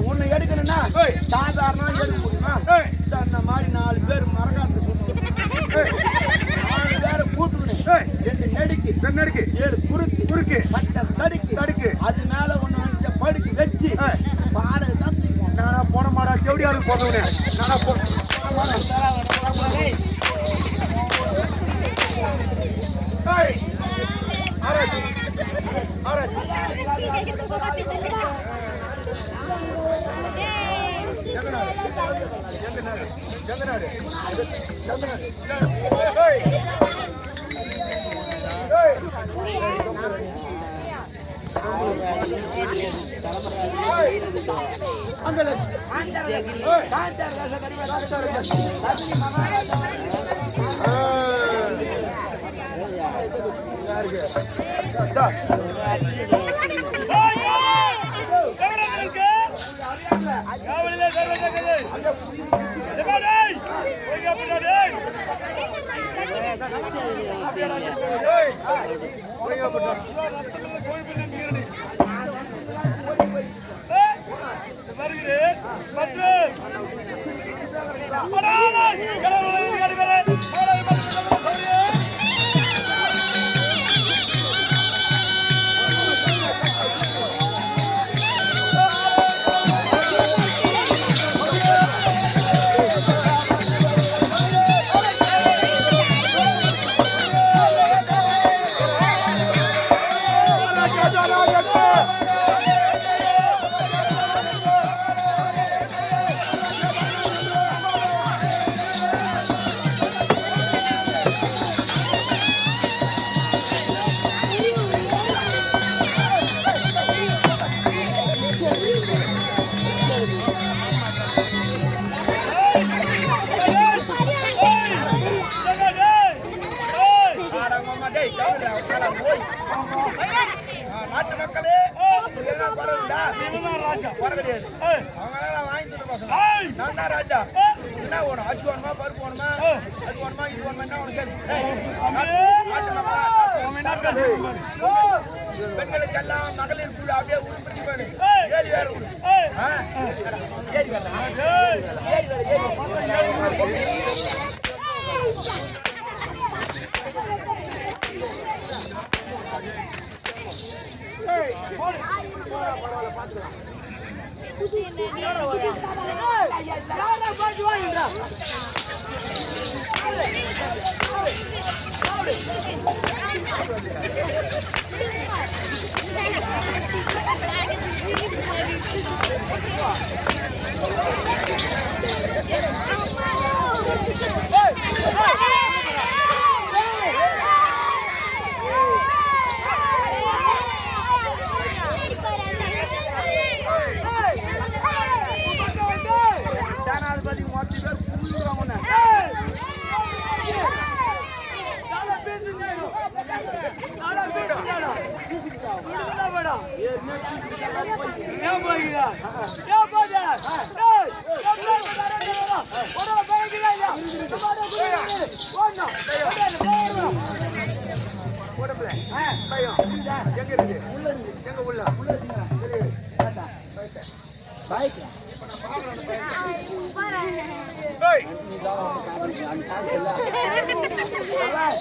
ஒன்னு எடுக்கணும்னா சாதாரண எடுக்க முடியுமா? இந்த மாதிரி 4 பேர் மரகாட்டு சொல்லுவாங்க. 4 பேரை கூட்டுக்கணும். 2 நடுக்கு 7 குறுக்கு 10 தடுக்கு அது மேல ஒண்ணு படுக்கு வச்சு பாடை தான் நானா போன மாடா செவடியாருக்கு போனவனே நானா போன நாட்டு மக்களே நான் தான் ராஜா. என்ன வேணும்? அரிசி வேணுமா, பருப்பு வேணுமா, அது வேணுமா, இது வேணுமா, என்ன உனக்கு பெண்களுக்கெல்லாம் மகளிர் குழு அப்படியே உருப்படி வேணும். ஏறி வேற சேனாதிபதி மொத்த பேர் புரிஞ்சுவாங்க.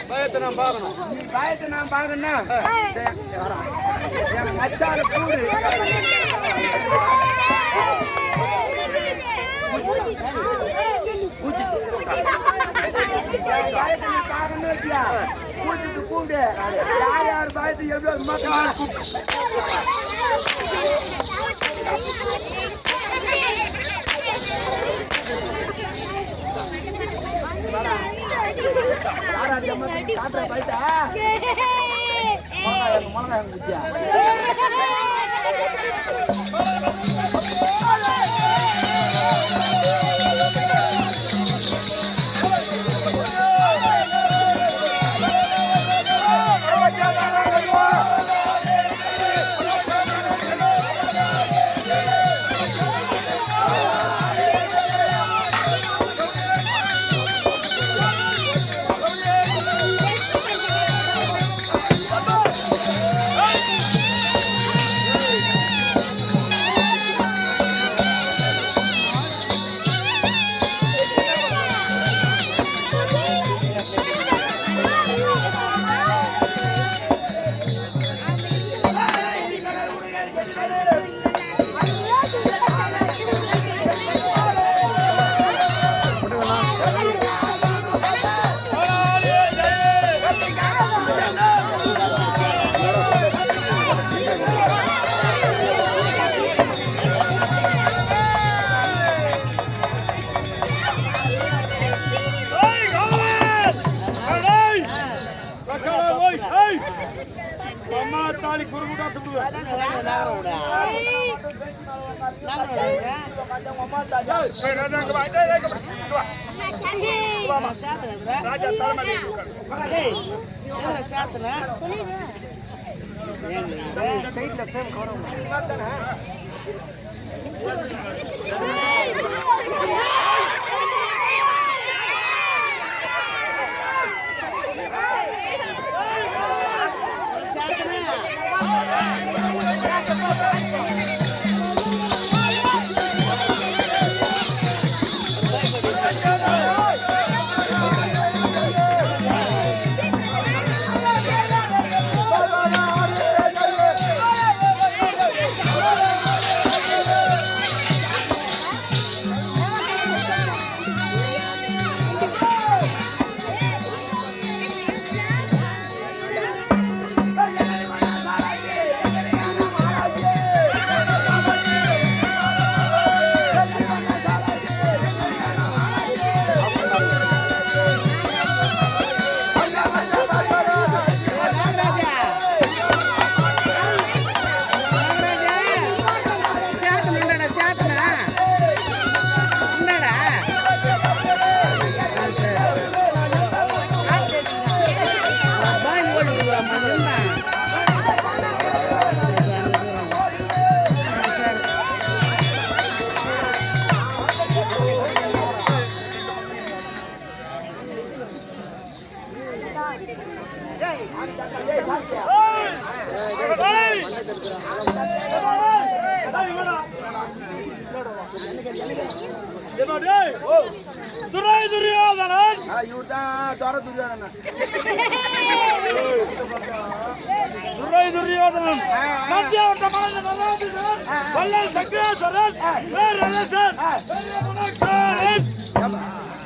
பயத்தை நான் பார்க்கணும். பயத்தை நான் பார்க்கணும்னா என் மச்சான கூடு கூட்டிட்டு கூண்டு யார் யார் பயத்தை எவ்வளவு மக்கள் காட்டுற பயத்தா மொளகா குச்சியா தாலி குறுமுட்டா துடுவா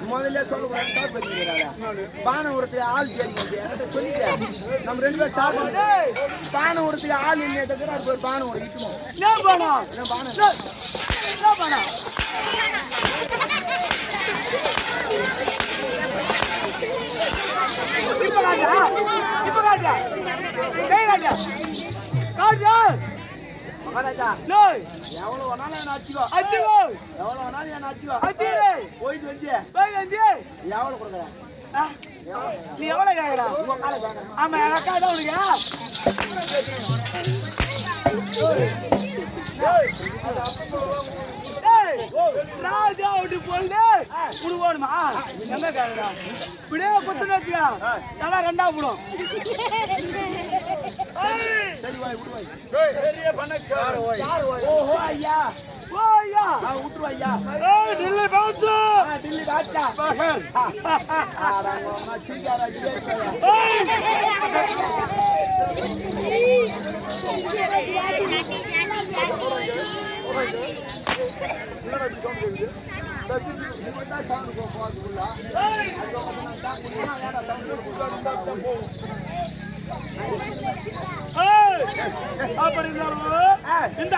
முதல்ல சொல்லக்கூடாது பானை உரத்துக்கு ஆள் கேட்க சொல்லிட்டேன். நம்ம 2 பேர் சாப்பிட்டு பானை உரத்துக்கு ஆள் இல்லையே பானை உரம் இட்டுமோ பானை எவ்வளவு வேணாலும் என்ன அச்சுக்கோ எவ்வளவு வேணாலும் என்ன அச்சுக்கோ போயிட்டு வந்து எவ்வளவு கொடுக்குறேன் நீ எவ்வளவு கேக்குற ஆமா எங்க அக்கா தான் உனக்கு ராஜா விட்டு போட்டு புடுவோணுமா எங்க கேக்குறா இப்படியே குத்துன்னு வச்சுக்கா எல்லாம் ரெண்டா போடும் ஓஹோ ஐயா ஓ ஐயா உத்துரு ஐயா டில்லி பாச்சா டில்லி பாச்சா அப்படி இந்த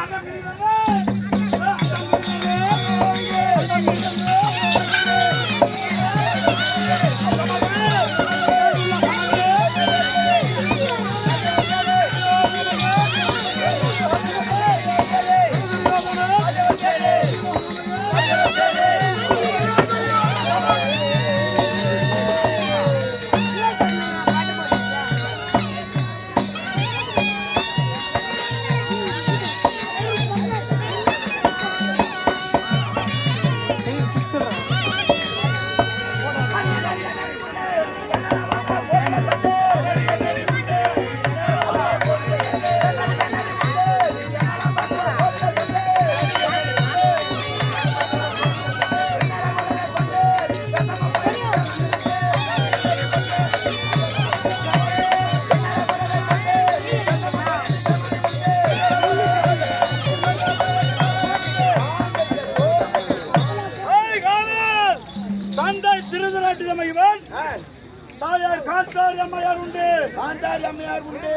காந்தாரி அம்மையார் உண்டு காந்தாரி அம்மையார் உண்டு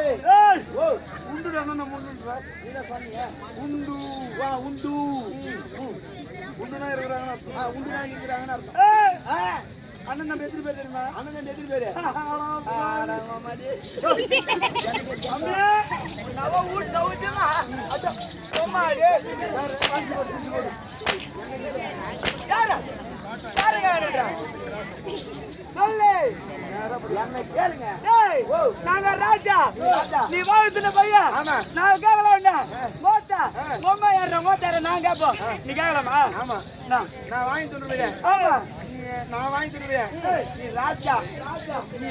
உண்டு உண்டு உண்டு உண்டுனா இருக்கிறாங்க உண்டுனா இருக்கிறாங்கன்னு அர்த்தம் அண்ணன் நம்ம எத்தனை பேர் தெரியுமா அண்ணன் நம்ம எத்தனை பேரு சொல்லு என்ன கேளுங்க நாங்க ராஜா நீ வாழ்த்துன பையன் நாங்க கேட்கலாம் பொம்மை ஏற மோட்டார நான் கேட்போம் நீ கேட்கலாமா ஆமா நான் வாங்கி சொல்லுவேன் ஆமா நான் வாங்கி சொல்லுவேன் நீ ராஜா நீ ராஜா நீ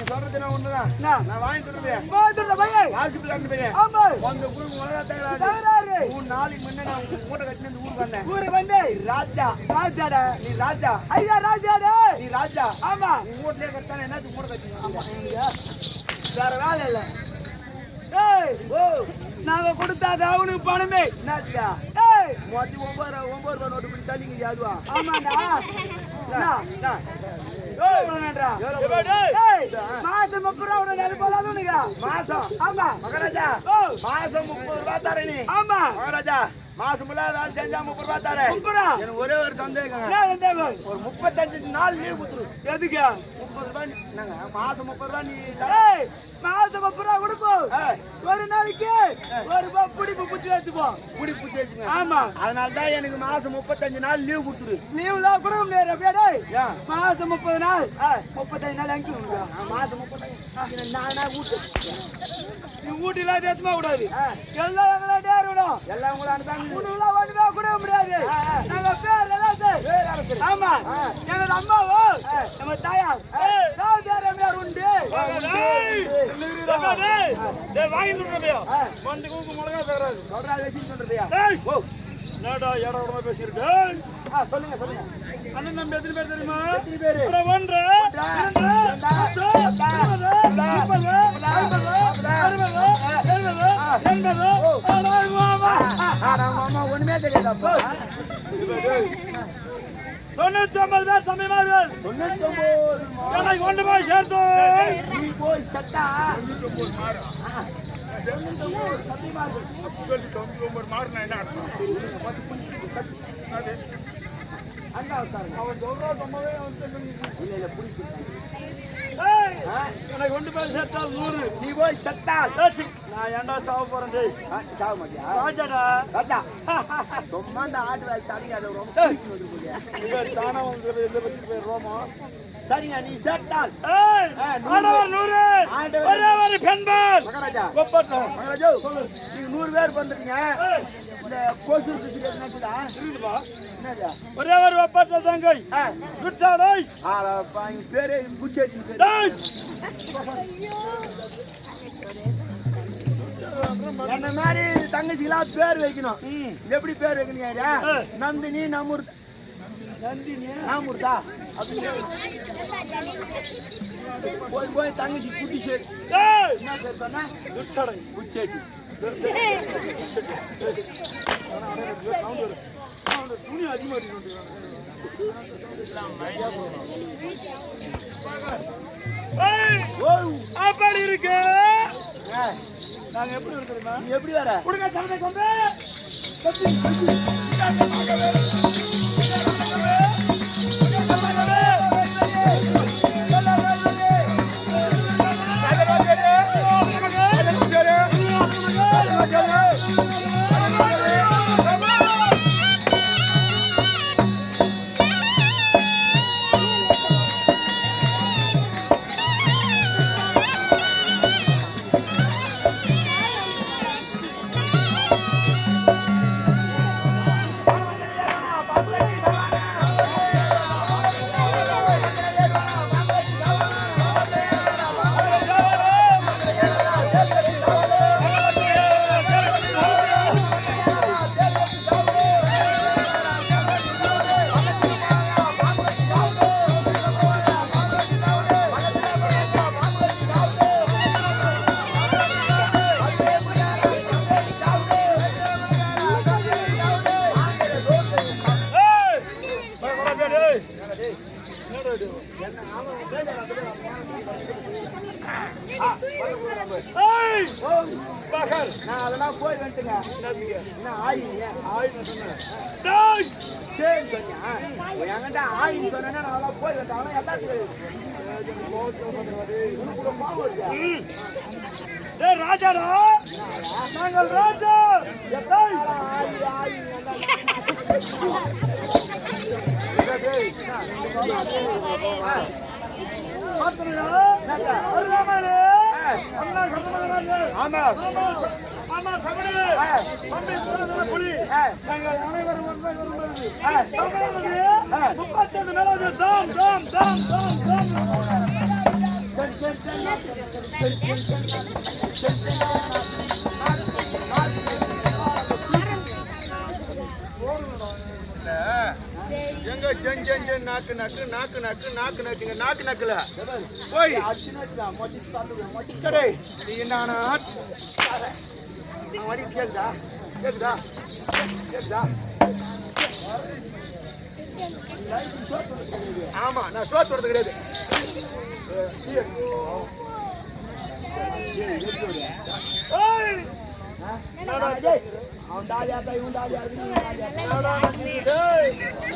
சொல்றது நான் ஒண்ணுதான் நான் வாங்கி சொல்லுவேன் ஹாஸ்பிட்டல் பையன் ஆமா அந்த குடும்பம் உலக தகராறு 3 நாளைக்கு முன்ன நான் மூட்டை கட்டி ஊருக்கு வந்தேன் ராஜா ராஜாடா நீ ராஜா ஐயா ராஜாடா நீ ராஜா ஆமா நீ மூட்டையே கட்டான என்னத்துக்கு மூட்டை கட்டி வேற வேலை இல்ல நாங்க கொடுத்தாது அவனுக்கு பணமே என்னாச்சுக்கா மொத்தி 9 ரூபாய் நோட்டு பிடி தள்ளிங்க அதுவா ஆமாண்டா மாசம் 30 ரூபாய் அது போலாது உனக்கு மாசம் ஆமா மகாராஜா மாசம் 30 ரூபாய் தரேன் ஆமா மகாராஜா மாசம் வேலை செஞ்சா 30 ரூபாய் தரேன் எனக்கு ஒரே ஒரு சந்தேகம் ஒரு 35 நாள் லீவ் கொடுத்துரு எதுக்கு 30 ரூபாய் மாசம் 30 ரூபாய் நீ மாசம் 30 ரூபாய் கொடுப்போம் ஒரு நாளைக்கு ஒரு ரூபாய் புடிப்பு புடிச்சு வச்சுப்போம் புடிப்பு புடிச்சு வச்சுங்க ஆமா அதனால தான் எனக்கு மாசம் 35 நாள் லீவ் கொடுத்துரு லீவ்லாம் கொடுக்க முடியாது அப்படியே மாசம் 30 நாள் 35 நாள் அங்கே மாசம் 35 நானா ஊட்டு நீ ஊட்டிலாம் தேத்துமா கூடாது எல்லாம் எங்களா நேரணும் எல்லாம் உங்களை அனுதாங்க உனக்குலாம் ஒண்ணுமே கூட முடியாது நாங்க பேர் எல்லாம் ஆமா எங்க அம்மாவோ நம்ம தாயார் ராஜாரமையார் உண்டு வாங்கி சொல்றியா வந்து கூக்கு மிளகா தராது சொல்றா வெசி சொல்றியா நாடா ஏடா உடனே பேசியிருக்கேன் சொல்லுங்க சொல்லுங்க அண்ணன் நம்ம எத்தனை பேர் தெரியுமா எத்தனை பேரு 1 ஒண்ணுமே தெரியாதப்பா 99 பேர் சமயமார்கள் 99 எனக்கு கொண்டு போய் சேர்த்து நீ போய் சட்டா சொல்லி தொம்பி ஒவ்வொரு மாறினா என்ன அர்த்தம்? அது அவன் சொல்றா ரொம்பவே எனக்கு கொண்டு போய் செத்தால் 100 நீ போய் செத்தால் நான் ஏன்டா சாவ போறேன் சாவ மாட்டியா ராஜாடா ராஜா சும்மா இந்த ஆட்டு வேலை தடவி அதை ரொம்ப தானா வந்து ரோமா சரிங்க நீ செத்தால் ஆண்டவர் 100 ஒரே ஒரு பெண்பால் மகாராஜா ஒப்பட்டம் மகாராஜா நீங்க 100 பேர் வந்துட்டீங்க இந்த கோசு இருக்குதா இருக்குதுப்பா என்னடா ஒரே ஒரு ஒப்பட்டம் தங்கை குட்டாடை ஆளப்பா இங்க பேரே குச்சேட்டி பேரு என்ன மாதிரி தங்கச்சிக்கெல்லாம் பேர் வைக்கணும் எப்படி பேர் வைக்கணும் நந்தினி நமூர்தா நந்தினி நாமூர்தா போய் போய் தங்கச்சி குட்டி சேரு என்ன பேர் சொன்னா குட்டாடை குச்சேட்டி துணி அதிகமா அப்படி இருக்கு நாங்க எப்படி இருக்கிறோமா நீ எப்படி வர கொடுங்க சண்டை கொண்டு நான் அதெல்லாம் போய் வந்துட்டுங்க என்ன ஆயிங்க சரி சொன்னியா என்கிட்ட ஆயின்னு சொன்னா நான் அதெல்லாம் போய் வந்துட்டேன் அவனா எல்லாத்துக்கும் உனக்கு பாவம் இருக்கா ராஜாடா நாங்கள் ராஜா ஆயி ஆயி ஆமா எங்க ஜென் ஜென் ஜென் நாக்கு நாக்கு நாக்கு நாக்கு நாக்கு நாக்குங்க நாக்கு நாக்குல போய் கடை நீ என்னன்னா கேக்குதா கேக்குதா கேக்குதா ஆமா நான் சோத்து வரது கிடையாது அவன் தாலியாத்தா இவன் தாலியாத்தா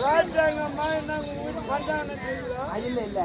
ராஜாங்கம்மா நாங்க பண்றாங்க இல்ல இல்ல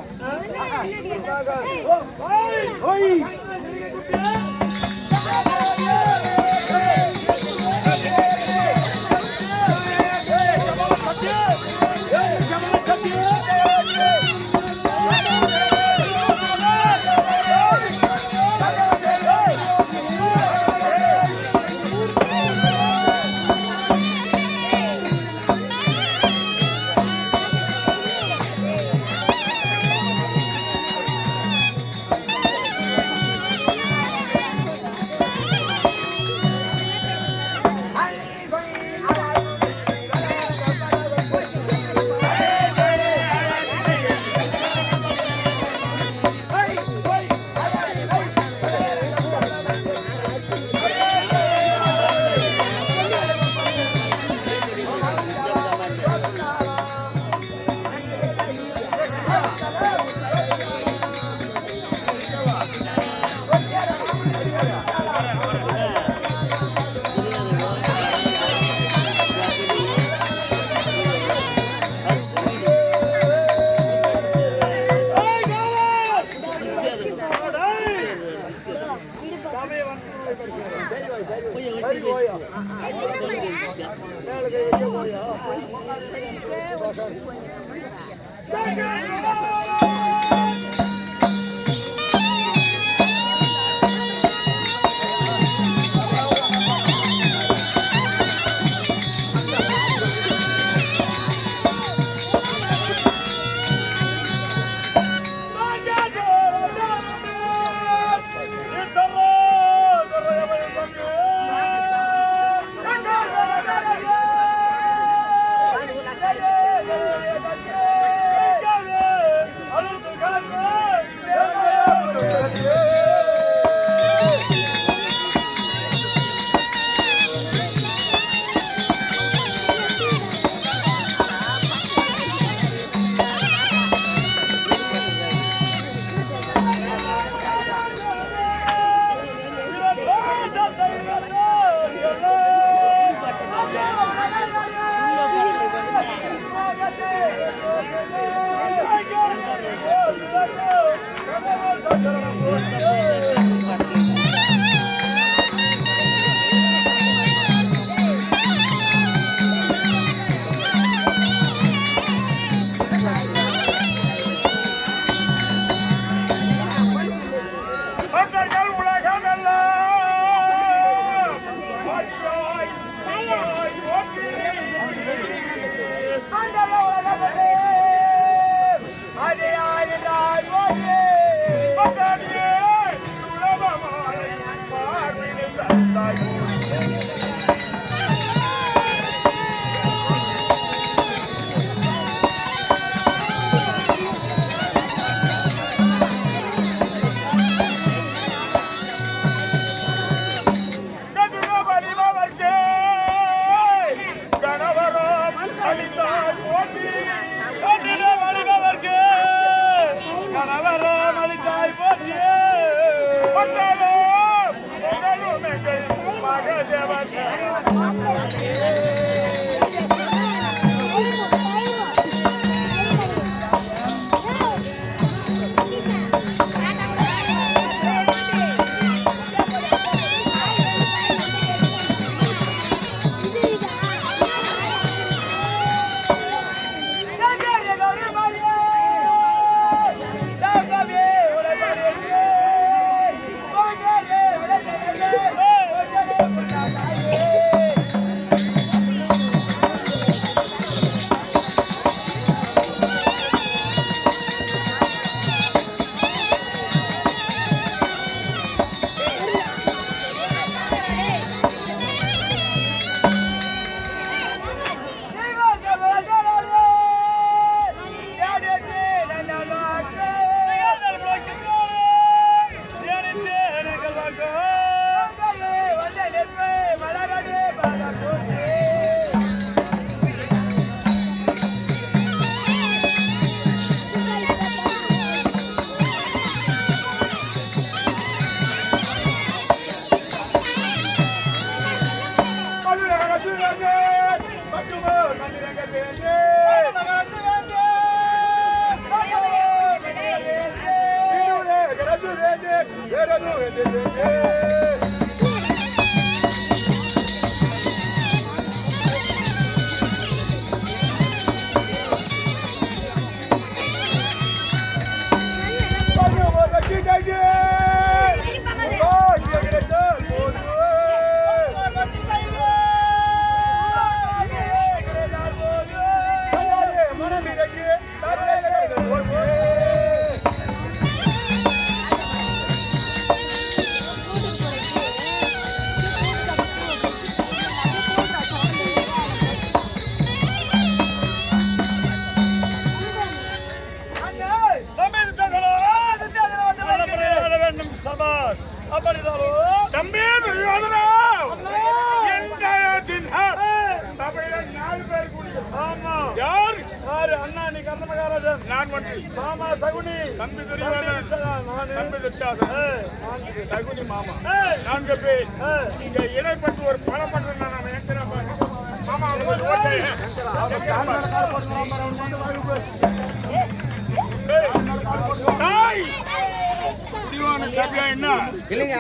இல்லைங்க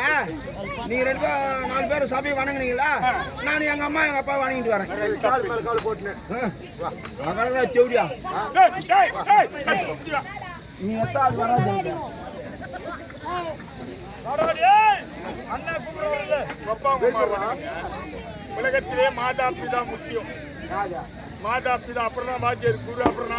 நீங்க 4 பேரும் சபையை வணங்குனீங்களா? நான் எங்க அம்மா எங்க அப்பா வணங்கிட்டு வரேன். கால் மேல கால் போட்டுனேன். அதான் செவுடியா. நீ எத்தாது வராது. உலகத்திலே மாதா பிதா முக்கியம். மாதா பிதா அப்புறம் தான் வாத்தியார் குரு அப்புறம்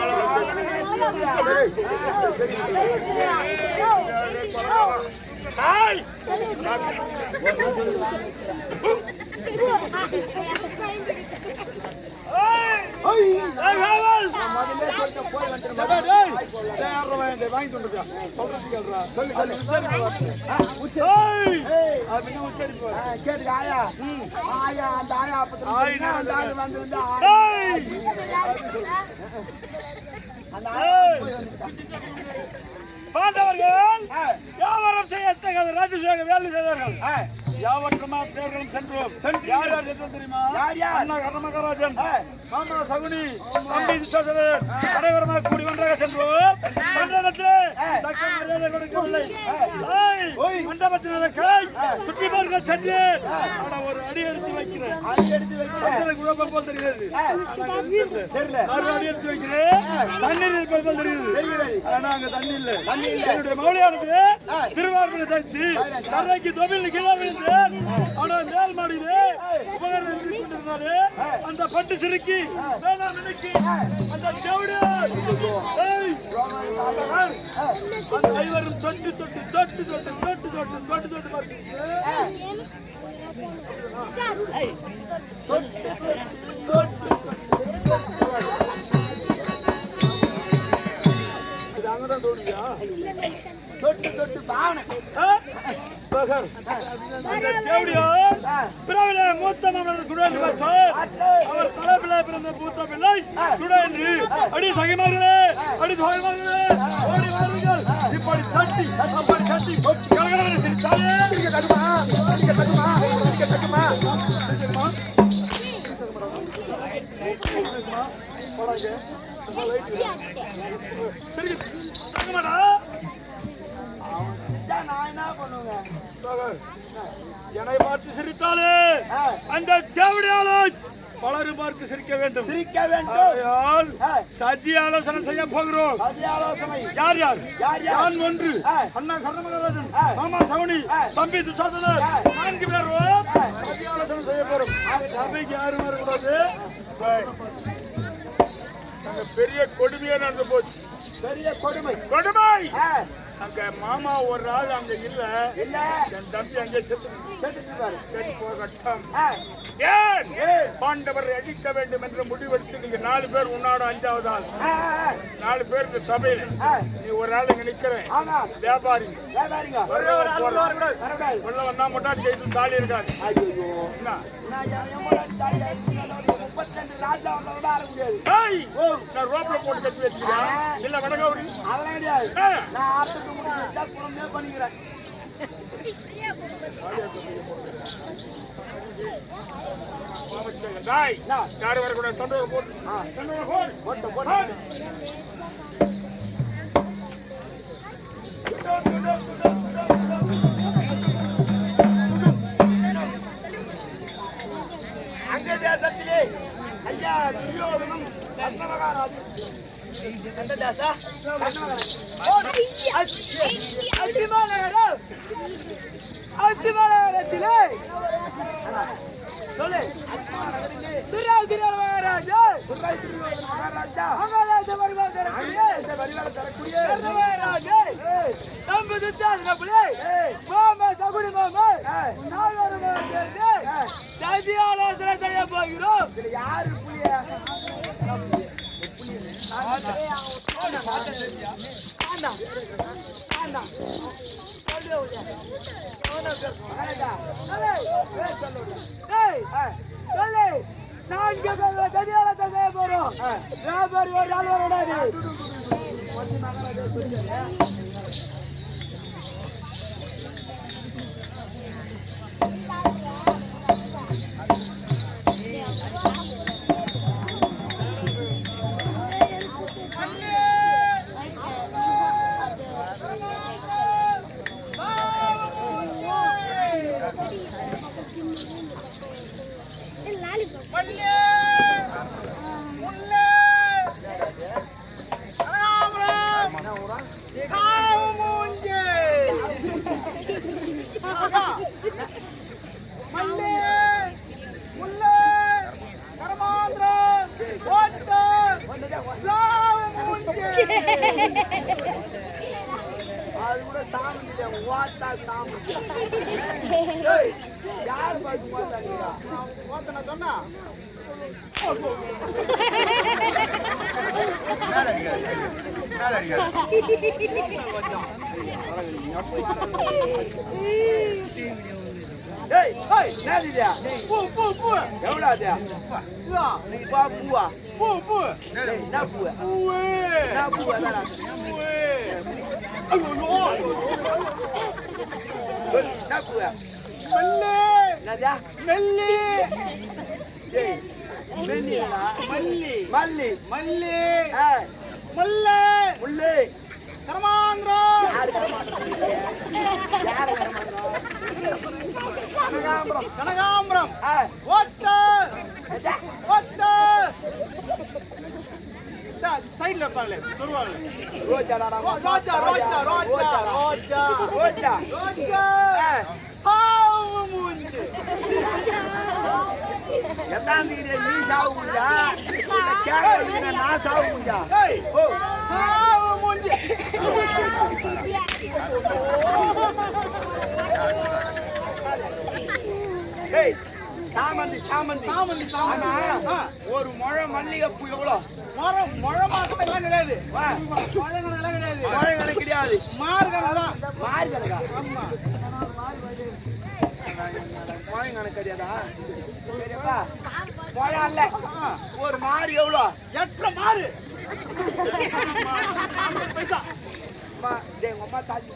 பாண்டவர்கள் வியாபாரம் செய்யத்தக்க ராஜசேக வேலை செய்தார்கள். யாவற்றமா பேர்களும் சென்றோம். யார் யார் சென்றோம் தெரியுமா? அண்ணா கர்மகராஜன், மாமா சகுனி, தம்பி விஸ்வாசர் அனைவருமாக கூடி ஒன்றாக சென்றோம். மண்டபத்திலே தக்க மரியாதை கொடுக்கவில்லை. மண்டபத்தின கை சுற்றி பார்க்க சென்று ஒரு அடி எடுத்து வைக்கிறேன். குழப்பம் போல் தெரிகிறது. அடி எடுத்து வைக்கிறேன். தண்ணீர் இருப்பது போல் தெரியுது. ஆனா அங்க தண்ணி இல்லை. என்னுடைய மௌலியானது திருவாரூரை தைத்து தரைக்கு தொழில் கீழே விழுந்து ஆனால் மேல் மாடியிலே உபகரணம் கொண்டிருந்தாரு. அந்த பட்டு சிறுக்கி அந்த ஐவரும் தொட்டு தொட்டு தொட்டு தொட்டு தொட்டு தொட்டு தொட்டு தொட்டு தொட்டு தொட்டு பாவனை மூத்த மாமனர் குடன் அவர் தலைப்பிள்ளை பிறந்த மூத்த பிள்ளை சுடன்று அடி சகைமார்களே அடி சகைமார்களே ஓடி வாருங்கள். இப்படி தட்டி அப்படி தட்டி கலகலன்னு சிரித்தாலே என்னை பார்த்து சிரித்தாலே அந்த சேவடியாளை பலரும் பார்த்து சிரிக்க வேண்டும். சதி ஆலோசனை செய்ய போகிறோம். யார் யார்? நான் ஒன்று, அண்ணா கர்மகராஜன், மாமா சகுனி, தம்பி துசாசனர் 4 பேரும் சதி ஆலோசனை செய்ய போறோம். சபைக்கு யாரும் வரக்கூடாது. பெரிய கொடுமையா நடந்து போச்சு. பெரிய கொடுமை கொடுமை. அங்க மாமா ஒரு ஆள் அங்க இல்ல. என் தம்பி அங்கே செத்து போகட்டும். ஏன் பாண்டவரை அழிக்க வேண்டும் என்று முடிவெடுத்து நீங்க 4 பேர் உன்னாட 5வது ஆள் 4 பேருக்கு சபையில் நீ ஒரு ஆள் இங்க நிக்கிறேன். வியாபாரி உள்ள வந்தா மட்டும் செய்து தாலி இருக்காது. நான் ரோப்ல போட்டு கட்டி வச்சுக்கிறேன். இல்ல வடகௌரி பண்ணிக்கிறேன். யாரு வரக்கூட தொண்டோட போட்டு அங்க தேசத்திலே ஐயா துரியோதனும் கர்ணமகாராஜன் அஸ்திமாநகரத்திலே சதி ஆலோசனை செய்ய போகிறோம். யாரு போறோம். வியாபாரி ஒரு ஆள் வராது. அது கூட சாமந்தி ஓத்தா சாமந்தி. யாரு பார்த்து ஓத்தாங்களா? ஓத்தனா சொன்னா கனகாம்பரம் சைடுல இருப்பாங்களே சொல்லுவாங்க நீ சாவு முடியா நான் சாவு முடியா சாமந்தி சாமந்தி சாமந்தி ஒரு முழம் மல்லிகைப்பூ எவ்வளோ? முழம் மாசம் கிடையாது, கிடையாது, கிடையாது, மார்கணதான். மார்கணக்கா? ஆமா, மார்கணக்கு கிடையாதா? சரிப்பா, முழம் இல்ல, ஒரு மாறு எவ்வளோ? 8 மாறு. பைசா அம்மா தாஜி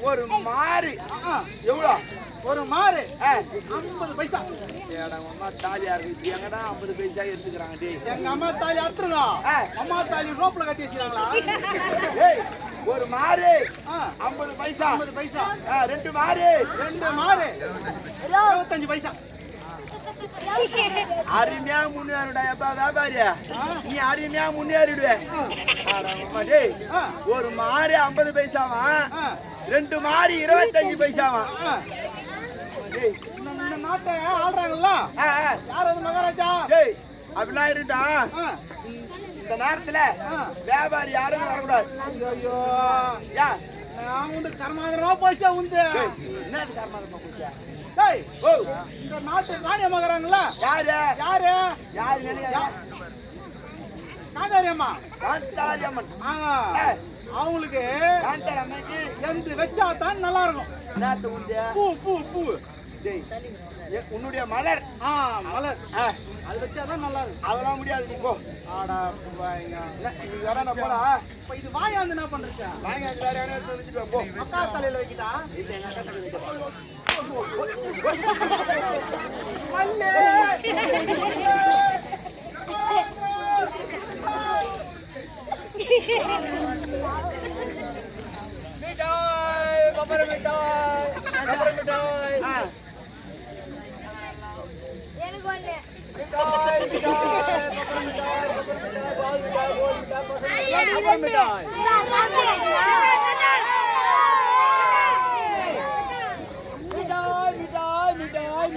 ஒரு மாறு எவ்வளோ? ஒரு மாறு 50 பைசா. அம்மா தாலியா இருக்கு, எங்கடா 50 பைசா எடுத்துக்கிறாங்க? எங்க அம்மா தாலி அத்துருங்க, அம்மா தாலி ரோப்ல கட்டி வச்சுக்கிறாங்களா? ஒரு மாறு 50 பைசா. 50 பைசா. 2 மாறு 25 பைசா. அருமையா முன்னேறிடா வியாபாரியா, நீ அருமையா முன்னேறிடுவே. ஒரு மாறு 50 பைசாவா, 2 மாறு 25 பைசாவா? நாட்டை ஆடுறாங்கல்ல யாராவது மகாராஜா அப்படிலாம் இருட்டா. இந்த நேரத்துல வியாபாரி யாரும் வரக்கூடாது. ஐயோ நான் உண்டு கர்மாந்திரமா போயிச்சா உண்டு. என்ன கர்மாந்திரமா போயிச்சா? இந்த நாட்டு ராணியம் மகராங்களா? யாரு யாரு யாரு? காந்தாரி அம்மா. காந்தாரி அம்மன் அவங்களுக்கு எந்த வச்சா தான் நல்லா இருக்கும். பூ பூ பூ உன்னுடைய மலர். மலர் அது வச்சாதான் நல்லா இருக்கும். அதெல்லாம் முடியாது. நீ போ. ஆடா நீ வர நான் போடா. இப்ப இது வாயாந்து என்ன பண்றீங்க? வாயாந்து வேற யாரும் வச்சுட்டு போ. அக்கா தலையில வைக்கிட்டா? இல்ல எங்க அக்கா தலையில வைக்கிட்டா. மல்லே மிட்டாய் பப்பர மிட்டாய் பப்பர மிட்டாய். எனக்கு ஒண்ணு மிட்டாய் மிட்டாய் பப்பர மிட்டாய் பப்பர மிட்டாய் பால் மிட்டாய் கோல் மிட்டாய் பப்பர மிட்டாய்.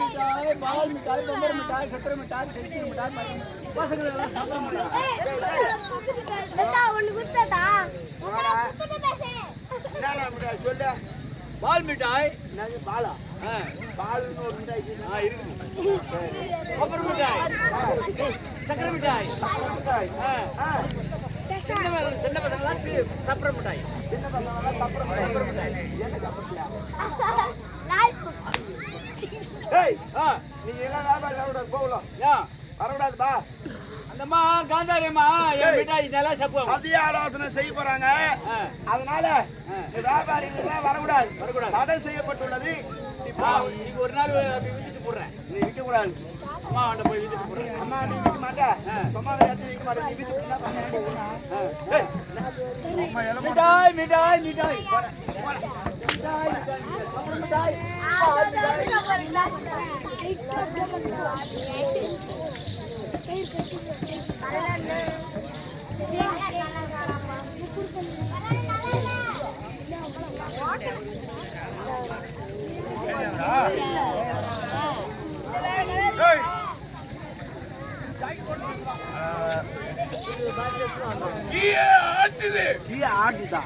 மிட்டாய் பால் மிட்டாய் பம்பர் மிட்டாய் சக்கரை மிட்டாய் செல்சி மிட்டாய் பசங்க எல்லாம் சாப்பிட சொல்லு. பால் மிட்டாய் பாலா பால்னு ஒரு மிட்டாய் இருக்கு. பம்பர் மிட்டாய் சக்கரை மிட்டாய் சின்ன பசங்களாம் சப்பர மிட்டாய். சின்ன பசங்க சப்பர மிட்டாய். என்ன சாப்பிட்டியா? நீங்க எல்லாம் வியாபாரி வரக்கூடாது, போகலாம். வரக்கூடாது பா. அந்தம்மா காந்தாரியம்மா மிட்டாய் நல்லா சாப்பிடுவோம். மதிய ஆலோசனை செய்ய போறாங்க. அதனால வியாபாரிகள் வரக்கூடாது, தடை செய்யப்பட்டுள்ளது. நீங்க ஒரு நாள் வித்துட்டு போடுறேன். நீ விற்க கூடாது. அம்மா அவன் போய் வித்துட்டு போடுறேன். அம்மா நீ விற்க மாட்டேன், சும்மா விற்க மாட்டேன். நீ வித்துட்டு மிட்டாய் மிட்டாய் மிட்டாய் கீழே ஆட்டுது. கீழே ஆட்டுதா?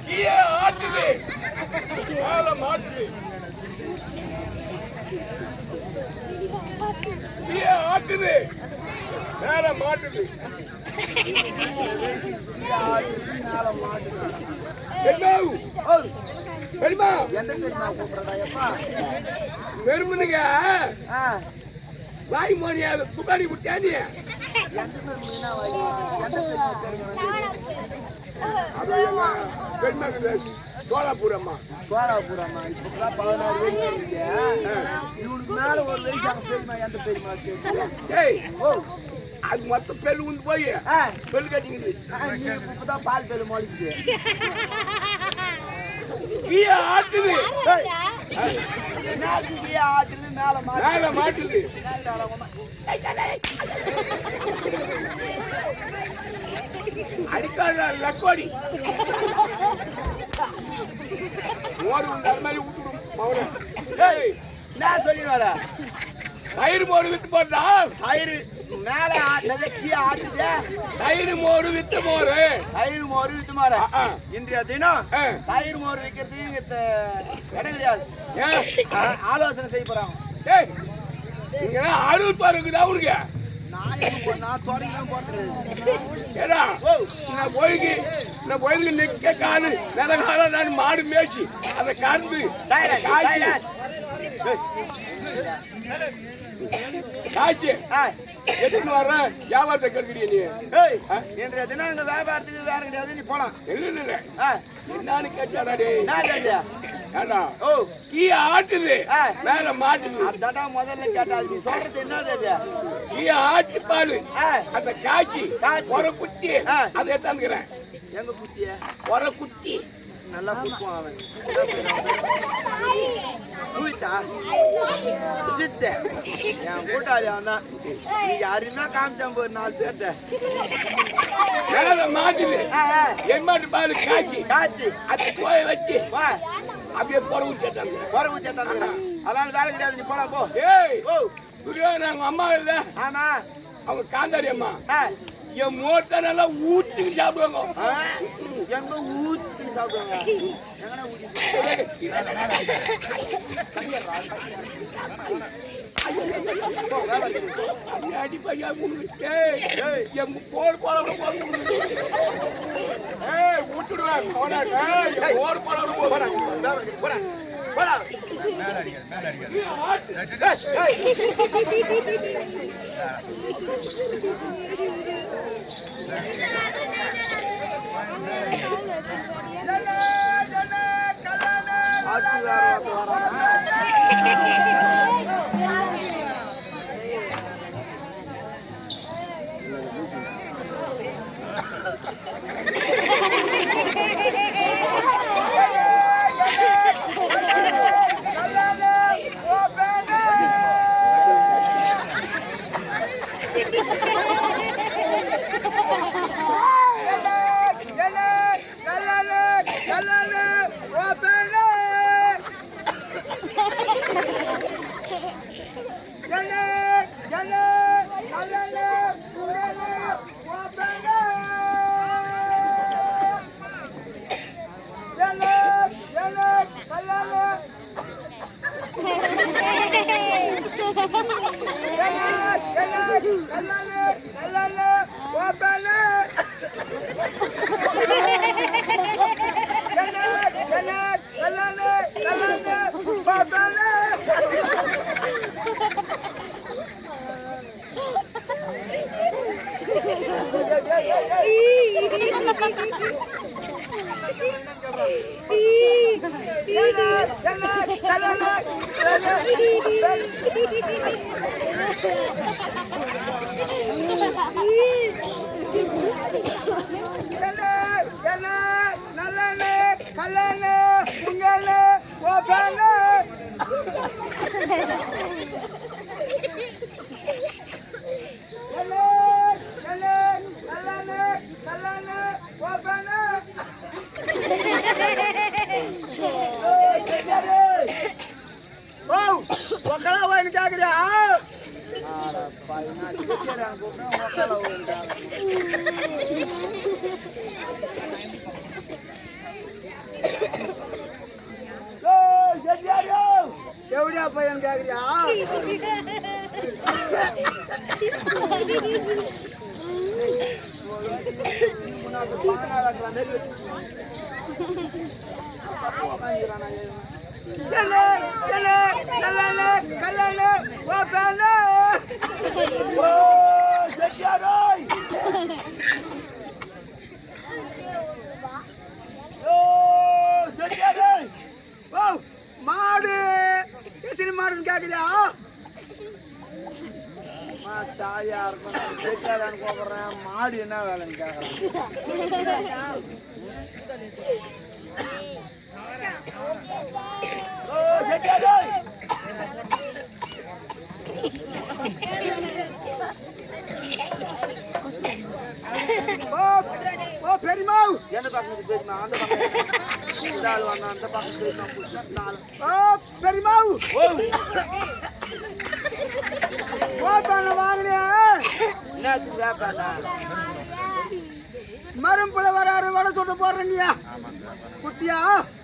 கீழே ஆட்டுது. மேல மாட்டுது. கீழே ஆட்டுது. மேல மாட்டுது. பெருமா எந்த பெருமா கூப்பிடுறா எப்பா? பெருமனுங்க வாய் மோனியா துக்காடி விட்டானி. எந்த பெருமைனா எந்த பெருமா பெருமா சோழாபுரம்மா. சோழாபுரம்மா இப்பதான் 16 வயசு இருக்கு. இவனுக்கு மேல ஒரு வயசு அங்க பெருமா எந்த பெருமா கேட்குது? ஏய் ஓ அது மொத்தம் பெல் உந்து போய் பெல் கட்டிங்குது. இப்பதான் பால் பெல் மொழிக்குது. கீழே ஆட்டுது. என்ன கீழே ஆட்டுது? மேல மாட்டுது. அடிக்காத லக்கோடி மோடு உண்டு அது மாதிரி விட்டுடும் மௌன. ஏய் நான் சொல்லி வர தயிர் மோடு வித்து போட்டா தயிர் மேல ஆட்டுறது கீழே ஆட்டுது. தயிர் மோடு வித்து மோரு. தயிர் மோர் வித்து மாற இன்றைய தினம் தயிர் மோர் விற்கிறதுக்கு இடம் கிடையாது. ஆலோசனை செய்ய போறாங்க. ஏய் இங்க அறுபது பாருக்குதா அவருக்கு? நான் தொடங்கிதான் போட்டுறேன். ஏடா நான் போயிருக்கு நிக்க காலு நல்ல காலம் நான் மாடு மேய்ச்சி அதை கறந்து காய்ச்சி எதுன்னு வர்றேன் வியாபாரத்தை கருக்கிறிய நீ. இன்றைய தினம் இந்த வியாபாரத்துக்கு வேற கிடையாது. நீ போலாம். இல்ல என்னன்னு கேட்டாடா? ஏண்டா ஓ கீழே ஆட்டுது மேல மாட்டுது. அதான் முதல்ல கேட்டா நீ சொல்றது என்னது? கீழே ஆட்டு பாலு அந்த காய்ச்சி ஒரு குட்டி அதை எடுத்தாந்துக்கிறேன். எங்க குட்டிய? ஒரு குட்டி நல்லா குட்டுவான் அவன். என் கூட்டாளி அவன் தான். நீங்க யாருன்னா காமிச்சான் போய் 4 பேர்த்த மேல மாட்டுது. எம்மாட்டு பாலு காய்ச்சி அதை போய் வச்சு அப்படியே பொற ஊற்றிட்டாங்க. அதனால வேலை கிடையாது. நீ போலாம் போ. ஏய் துரியோதன அவங்க அம்மா இல்ல? ஆமா அவங்க காந்தாரி அம்மா. என் மூட்டை நல்லா ஊற்றி சாப்பிடுவாங்க. எங்க ஊற்றி சாப்பிடுவாங்க? அடி பையா என் போர் போல ஊட்டுடுவேன். போர் போல எப்படியா பையன் கேக்குறியா? மாடு எத்தனை மாடுன்னு கேக்குறியா? தாயா இருக்கணும் சேர்க்காதான்னு கூப்பிடுறேன். மாடு என்ன வேலைன்னு கேக்குறேன். பெரியமா என்ன பக்கம் பெரியமா? அந்த பக்கம் அந்த பக்கம் பெரியமா வாங்கினியா? மரும்புல வராரு வடை சுட்டு போடுறீங்க குத்தியா?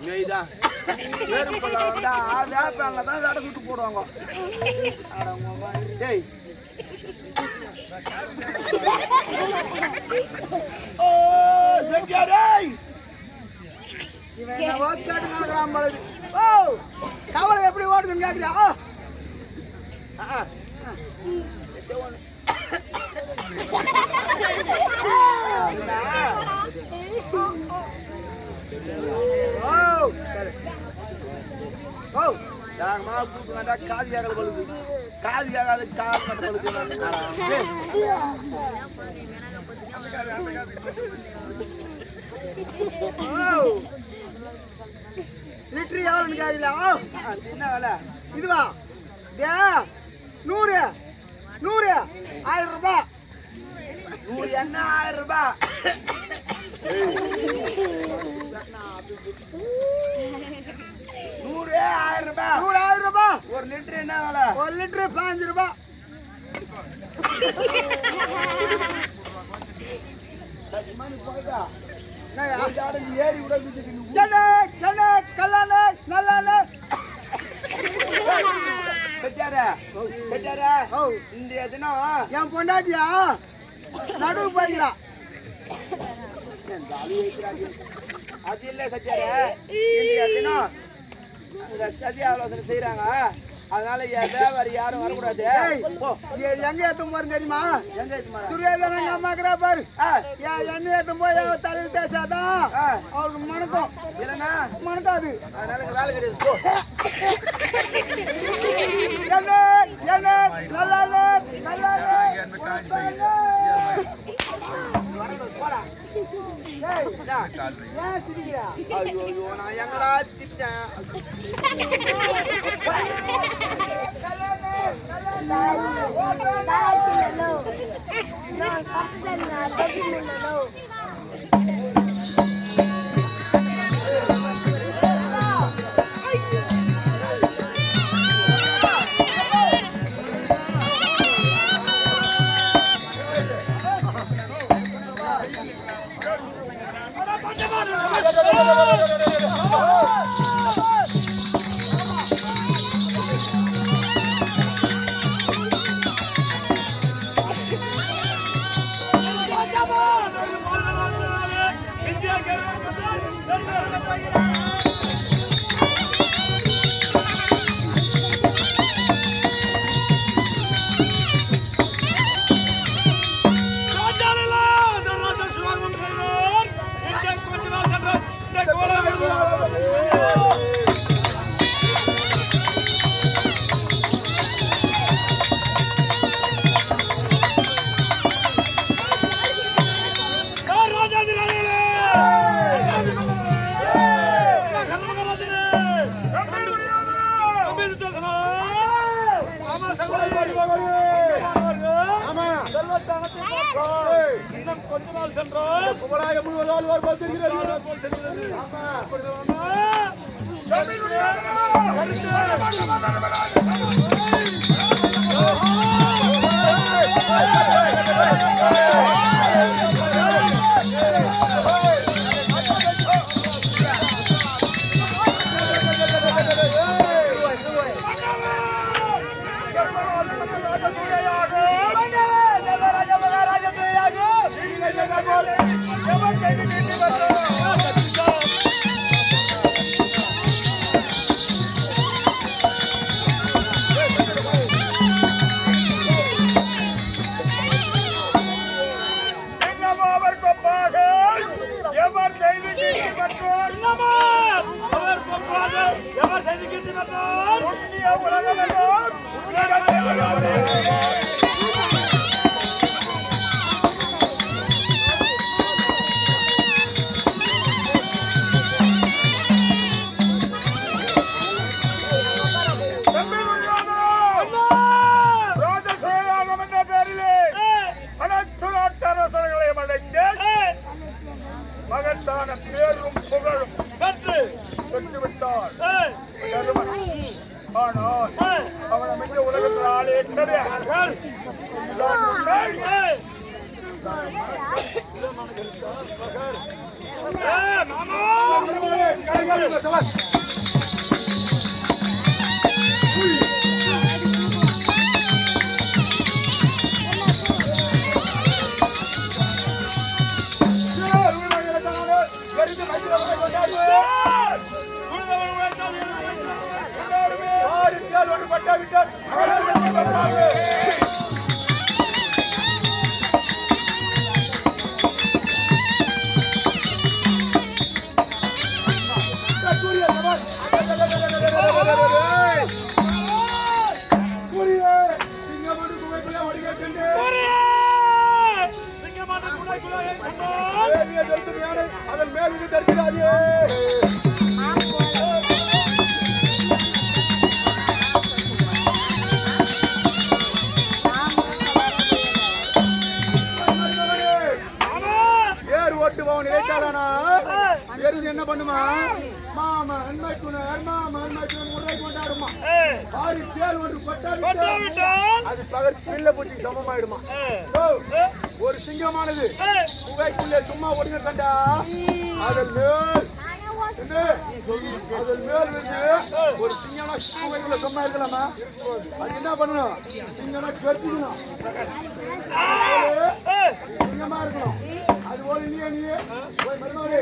நெய்தான் மரும்புல வந்தா வேப்பாங்க தான் வடை சுட்டு போடுவாங்க. டேய் கவலை எப்படி ஓடுதுன்னு கேக்குறியா? காது கேட்கல பழுது காது கேட்காது காது லிட்டரு எவ்வளோன்னு கேட்கலையா? என்ன வேலை இதுவா? 100 100 1000 ரூபாய். 100 என்ன 1000 ரூபாய்? 100 1000 ரூபாய். 100 1000 ரூபாய். 1 லிட்டர் என்ன வேலை? 1 லிட்டர் 5 ரூபாய். மணி போயிட்டா ஏறி விட கல்லான நல்லான இன்றைய தினம் என் பொண்டாட்டியா நடுவு போய்க்கிறா. அது இல்ல சச்சார இன்றைய தினம் சதி ஆலோசனை செய்யறாங்க. அதனால வேற யாரும் வரக்கூடாது. எங்க ஏத்தும் போறது தெரியுமா? துரியோதன அம்மாக்குறா பாரு. என்ன ஏத்தும் போய் தலையில் தேசாதான் அவளுக்கு மணக்கும். இல்லைன்னா மணக்காது. அதனால வேலை கிடையாது. ஐயோ நான் எங்கடா திட்டேன். கொஞ்ச நாள் சென்றால் ஆமா மகத்தான பேரும் புகழும் பெற்றுவிட்டார். ஆனால் அவனை மிக உலகத்தில் ஆளே கிடையாது. அதன் மேல் இது தருகிறாரே. ஏர் ஓட்டுபவன் இழைக்காதானா? எருது என்ன பண்ணுமா? மாமா அன்மை குணர் மாமா அன்மை குணர் முறை கொண்டாடுமா? ஆறு தேல் ஒன்று பட்டாவிட்டால் அது பகர் பிள்ளை பூச்சிக்கு சமமாயிடுமா? ஒரு சிங்கமானது புகைக்குள்ளே சும்மா ஒடுங்க கண்டா அதன் மேல் வந்து ஒரு சிங்கமா புகைக்குள்ள சும்மா இருக்கலாமா? அது என்ன பண்ணணும்? சிங்கமா கட்டிக்கணும், சிங்கமா இருக்கணும். அது போல இல்லையா? நீ போய் மருமகளே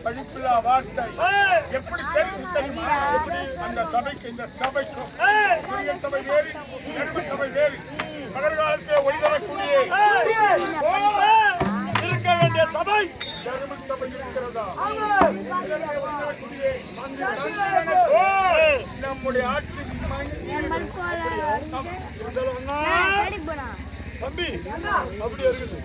படிப்பில்லா வார்த்தை எப்படி தெரியுமா? எப்படி அந்த சபைக்கு இந்த சபைக்கும் சபை வேறு நடுவு சபை வேறு பகற்காலத்தை ஒளிதரக்கூடிய இருக்க வேண்டிய சபை தர்ம சபை இருக்கிறதா? நம்முடைய ஆட்சி தம்பி அப்படி இருக்குது.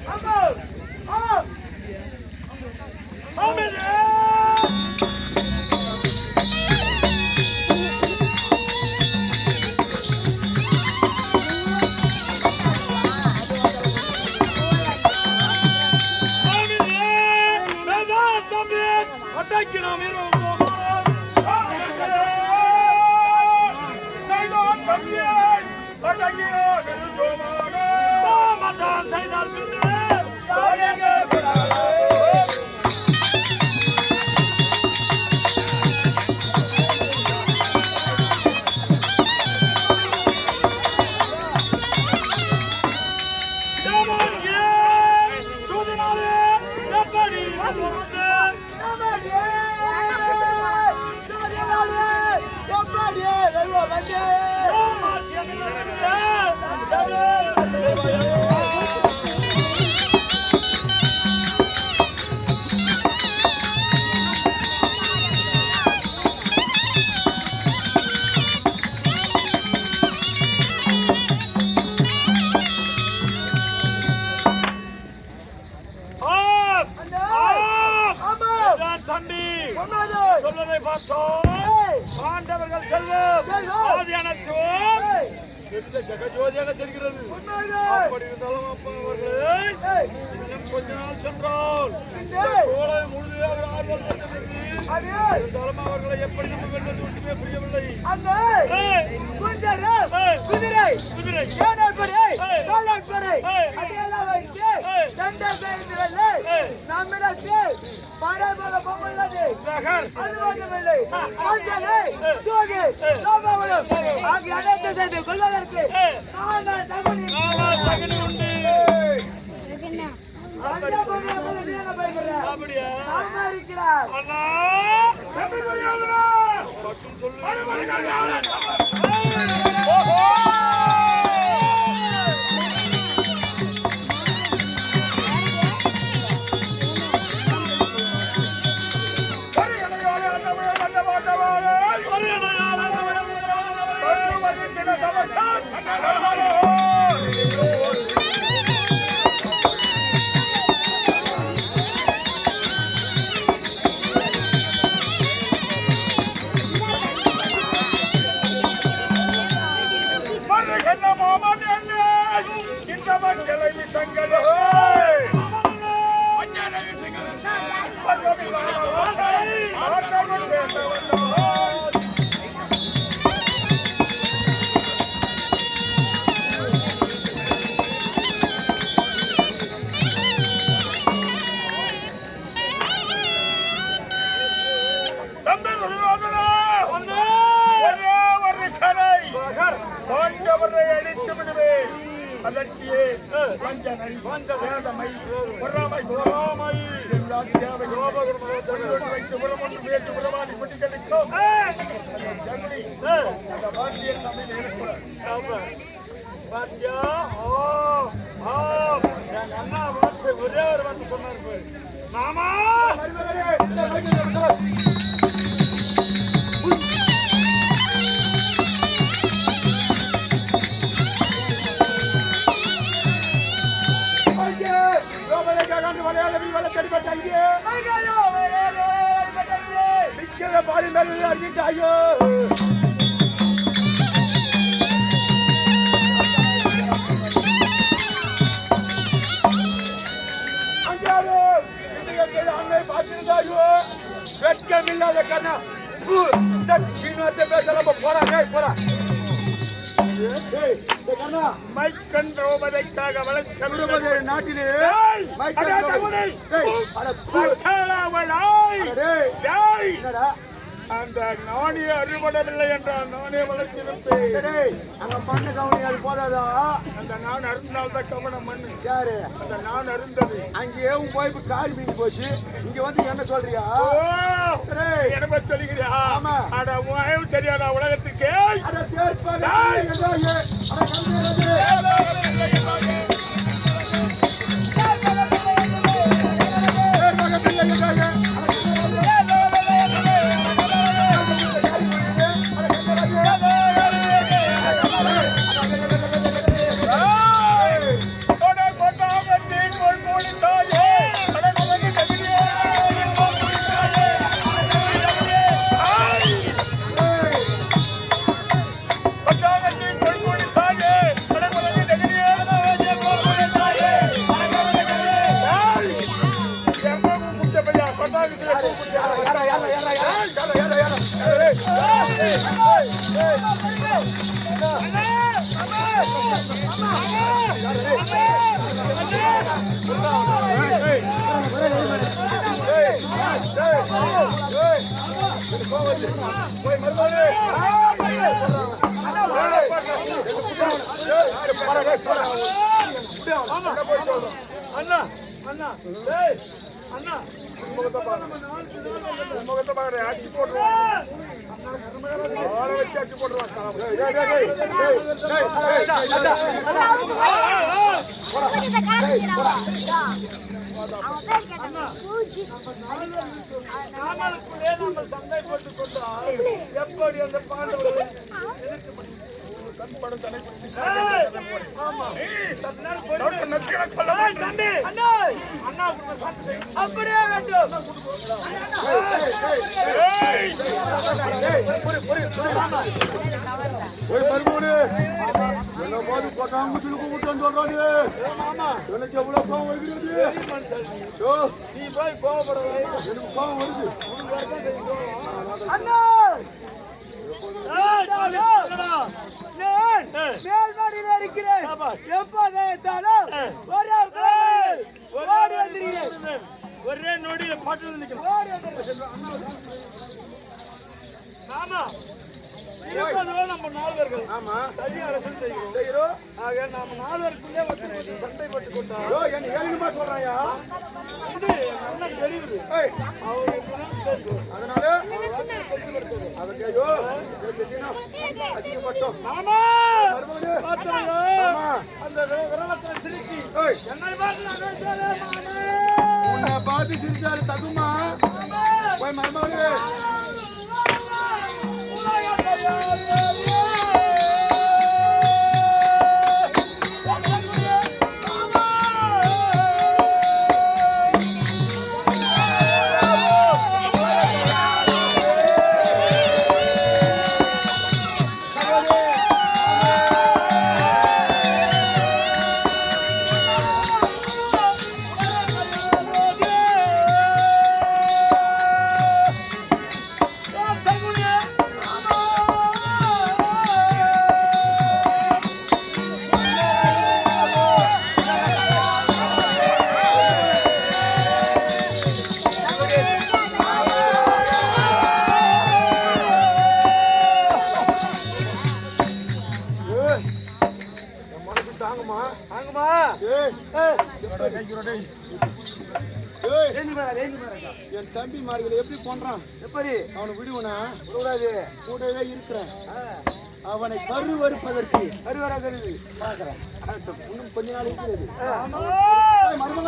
எப்படி இருந்தாலும் அப்பா அவர்களே இன்னும் கொஞ்ச நாள் சென்றால் சோலை முழுமையாக இருந்தாலும் அவர்களை எப்படி நம்ம வெல்வது ஒன்றுமே புரியவில்லை. குதிரை குதிரை நம்மிடத்தில் பரபல பொம்மல்லது அது ஒன்றுமில்லை. சோகி ஆகிய அனைத்து செய்து கொள்வதற்கு தகுதி உண்டு. இருக்கிறார் அதற்கே வஞ்சனை வந்த வேதமை பொறாமை கோராமை எல்லாம் தேவை வைத்து உரமொன்று பேசி உரவாடி பட்டி கிடைக்கும் அந்த வார்த்தையில் தமிழ் இருக்கிறார். பாத்தியா? என் அண்ணா வார்த்தை ஒரே ஒரு வார்த்தை சொன்னார். மாமா பாரி மேல் அறிஞ்சாயோ அங்கே பார்த்திருந்தாயோ வெட்கம் இல்லாத கண்ணா பேசலாம் போறா போறா மைக்கன்றோவதைக்காக வளர்த்த நாட்டிலே அந்த நானே அறுபடவில்லை என்றால் நானே வளர்த்திருப்பேன். அங்க மண்ணு கவனி அது போதாதா? அந்த நான் அருந்தால் தான் கவனம் மண்ணு. யாரு அந்த நான் அருந்தது அங்கேயே உன் போய் கால் மீன் போச்சு. இங்க வந்து என்ன சொல்றியா? என்ன சொல்லுகிறியா? ஆமா. அட உன் தெரியாதா உலகத்துக்கு? அட தேர்ப்பாக அண்ணா அண்ணா அண்ணா முகத்தை பாரு அடிச்சு போட்டுருவான். வச்சு அடிச்சு போட்டுருவான். நாமளுக்குள்ளே நம்ம சண்டை போட்டுக் கொண்டால் எப்படி அந்த பாண்டவர்களை எதிர்க்க முடியும்? படம் தடை ஆமா தம்பி அண்ணா அண்ணா கொடுத்த அப்படியே வேண்டும் மறுபடி என்ன மாதிரி பட்டாங்குச்சிலுக்கு கூட்டு வந்து எனக்கு எவ்வளவு கோவம் வருகிறது நீ போய் கோவப்படாத எனக்கு கோவம் வருது அண்ணா மேல்மாடியில் இருக்கிறேன் எப்போது இருந்தாலும் ஓடி வந்திருக்கிறேன் ஒரே நொடியில பாட்டு நிற்கிறேன் ஓடி வந்திருக்கிறேன் ஆமா இருப்பதும் நம்ம 4 பேர்கள் ஆமா சரியா அரசியல் செய்கிறோம் செய்கிறோம் ஆக நாம 4 பேருக்குள்ளே ஒருத்தர் சண்டை போட்டு கொண்டோம் என்ன ஏழுமா சொல்றாயா இது நல்லா தெரியுது ஏய் அவர் பேசுவோம் அதனால அதுக்கு ஐயோ அசிங்கப்பட்டோம் ஆமா மறுபடி பார்த்தோம் ஆமா அந்த விரவத்தை சிரிக்கி ஏய் என்னை பார்த்து உன்னை பார்த்து சிரிச்சாரு தகுமா போய் மருமகளே தாங்கம்மா வாங்கம்மா ஏய் ஏய் என் தம்பி மார்களை எப்படி பண்றான் எப்படி அவனை விடுவனா கூடாது கூடவே இருக்கிறேன் அவனை கருவறுப்பதற்கு வருவராக பார்க்கிறேன் இன்னும் கொஞ்ச நாள் இருக்கிறது ஆமா மருமகன்